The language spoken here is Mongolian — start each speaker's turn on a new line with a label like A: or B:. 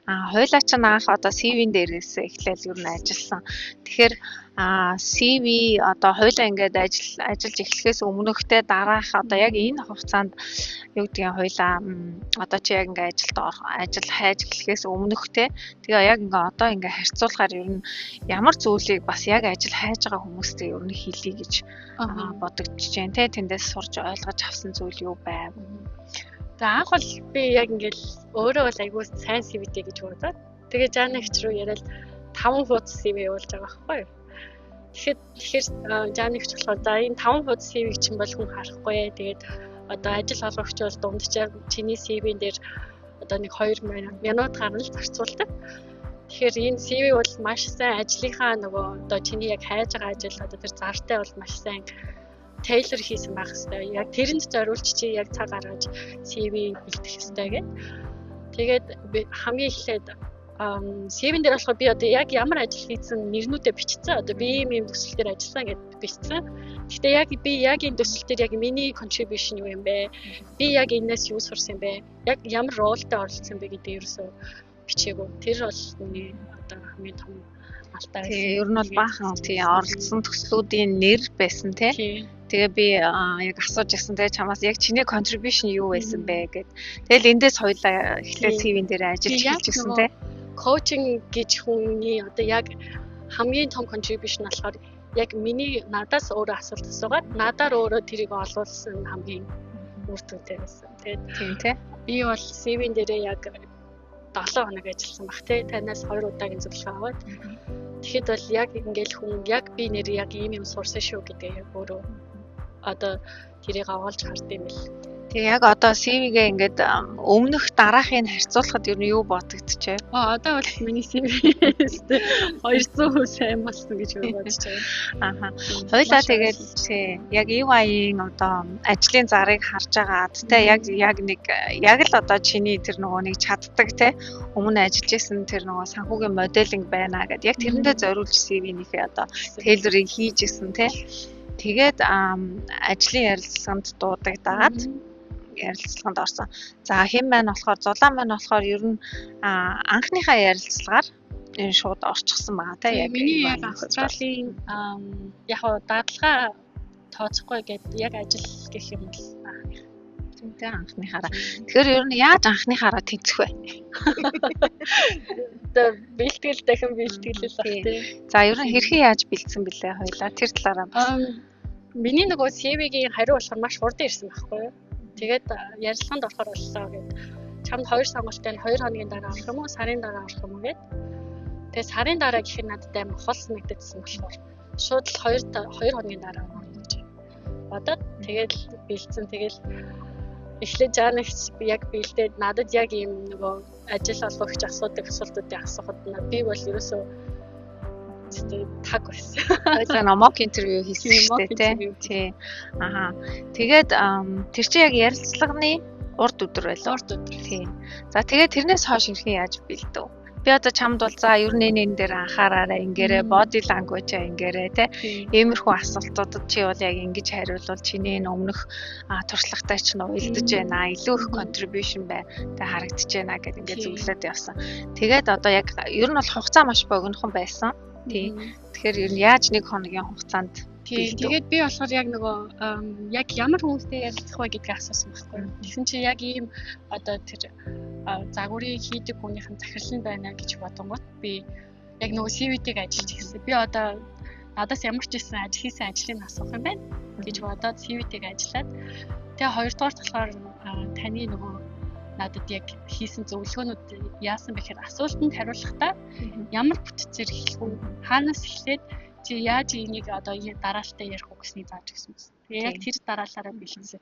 A: Хоёулаа ч анх одоо CV-н дээрээс эхлээл ер нь ажилласан. Тэгэхээр CV одоо хоёулаа ингээд ажиллаж эхлэхээс өмнөхтэй дараах одоо яг энэ хугацаанд юу гэдгийг хоёулаа одоо чи яг ингээд ажил хайж эхлэхээс өмнөхтэй тэгээ яг ингээд одоо ингээд харьцуулахаар ер нь ямар зүйлийг бас яг ажил хайж байгаа хүмүүстэй ер нь хэлье гэж бодогдож байна те тэндээс сурж ойлгож авсан зүйл юу байв?
B: За анх бол би яг ингээд өөрөө бол айгүй сайн CV-тэй гэж бодоод тэгээ Жанагч руу яриад 5 хуудас CV явуулж байгаа байхгүй юу. Тэгэхээр Жанагч болохоор за энэ 5 хуудас CV-г чинь бол хүн харахгүй. Тэгээд одоо ажил олгогч бол дунджаар чиний CV-н дээр одоо нэг 2 минут гарна л зарцуулдаг. Тэгэхээр энэ CV бол маш сайн ажлынхаа нөгөө одоо чиний яг хайж байгаа ажил одоо тэр зартай бол маш сайн Taylor хийсэн байх хэвээр. Яг тэрэнд зориулж чи яг цаг гаргаж CV бэлдэх хэвээр гэдэг. Тэгээд би хамгийн эхлээд CV-н дээр болохоор би одоо яг ямар ажил хийсэн нэрнүүдээ бичсэн. Одоо би ийм төсөл дээр ажилласан гэдээ бичсэн. Гэхдээ яг би яг энэ төсөл дээр яг миний contribution юу юм бэ? Би яг энэс юу сурсан бэ? Яг ямар ролтой оролцсон бэ гэдэг ерөөсөө бичээгүй. Тэр бол миний одоо хамгийн том алдаа.
A: Тэгээ ер нь бол баахан тийм оролцсон төслүүдийн нэр байсан тий. Тэгээ би яг асууж ирсэн тэгээ чамаас яг чиний contribution юу байсан бэ гэд. Тэгэл эндээс хоёлаа эхлээд CV-н дээр ажиллаж эхэлж гисэн тий.
B: Coaching гэж хүний одоо яг хамгийн том contribution болохоор яг миний надаас өөрөө асуулт асуугаад надаар өөрөө тэрийг олуулсан хамгийн үр дүнтэй байсан. Тэгээд
A: тийм тий.
B: Би бол CV-н дээрээ яг 7 хоног ажилласан баг тий. Танаас 2 удаагийн зөвлөгөө аваад. Тэгэхэд бол яг ингээл хүн яг би нэр яг ийм юм сурсан шүү гэдэг яг өөрөө одоо тэрийг авалж хардсан юм бэл.
A: Тэгээ яг одоо CV-гээ ингээд өмнөх дараахыг харьцуулахад ер нь юу бодогдчихэ?
B: Одоо бол миний CV 200% сайн болсон гэж бодож байна.
A: Хоёлаа тэгээд яг EY-ийн одоо ажлын зарыг харж агаад те яг л одоо чиний тэр нөгөө нэг чаддаг те өмнө ажиллаж исэн тэр нөгөө санхүүгийн моделинг байна гэдэг. Яг тэрэндээ зориулж CV-нийхээ одоо Taylor-ыг хийж исэн те. Тэгээд ажлын ярилцлаганд дуудагдаад ярилцлаганд орсон. За хэн маань болохоор Зулаан маань болохоор ер нь анхныхаа ярилцлагаар энэ шууд орчихсон байгаа те.
B: Яг миний яг Австралийн яг дадлага тооцохгүй гэдэг яг ажил гэх юм бол
A: тэнтэй анхныхаараа. Тэгэхээр ер нь яаж анхныхаараа тэнцэх вэ?
B: Одоо бэлтгэл дахин бэлтгэлэл баг тий.
A: За ер нь хэрхэн яаж бэлдсэн бэлээ хоёлаа тэр талаараа.
B: Миний нөгөө CV-гийн хариу болохоор маш хурдан ирсэн байхгүй юу? Тэгээд ярилцлаганд орохоор боллоо гэд. Чамд 2 сонголттой нь 2 хоногийн дараа авах юм уу, сарын дараа авах юм уу гэд. Тэгээд сарын дараа гэхээр надад амар хол санагдчихсан болохоор шууд л 2 хоногийн дараа авах гэж бодоод тэгээд бэлдсэн. Тэгээд эхлээд Жанагч яг бэлдээд надад яг ийм нөгөө ажил олгогч асуудаг асуултуудыг асуухад би бол ерөөсөө таг байсан.
A: Ойлаа mock interview хийсэн шүү дээ тий. Тэгээд тэр чинь яг ярилцлагын урд өдөр байлаа.
B: Урд өдөр
A: тий. За тэгээд тэрнээс хойш хэрхэн яаж бэлдэв? Би одоо чамд бол за ер нь энэ дээр анхаараарай ингээрээ body language-а ингээрээ те иймэрхүү асуултуудад чи бол яг ингэж хариулвал чиний энэ өмнөх туршлагатай чинь уялдаж байна илүү их contribution харагдаж байна гэдэг ингээд зөвлөд явсан. Тэгээд одоо яг ер нь бол хугацаа маш богинохон байсан. Тий. Тэгэхээр ер нь яаж 1 хоногийн хугацаанд
B: тэгээд би болохоор яг нөгөө яг ямар хүмүүстэй ярилцах вэ гэдгийг асуусан байхгүй юу. Тэгсэн чи яг ийм одоо тэр загварыг хийдэг хүнийхэн захирал нь байна гэж бодонгот би яг нөгөө CV-тэйг ажиллаж ирсэн. Би одоо надаас ямар ч байсан хийсэн ажлыг асуух юм байна гэж бодоод CV-тэйг ажиллаад тэгээ хоёрдугаар болохоор таны нөгөө надад яг хийсэн зөвлөгөөнүүд яасан бэхээр асуултанд хариулахдаа ямар бүтцээр хэлэх вэ? Хаанаас эхлээд чи яаж энийг одоо дараалтаа ярих уу гэсний зааж өгсөн. Тэгээ яг тэр дараалалаараа бэлдсэн.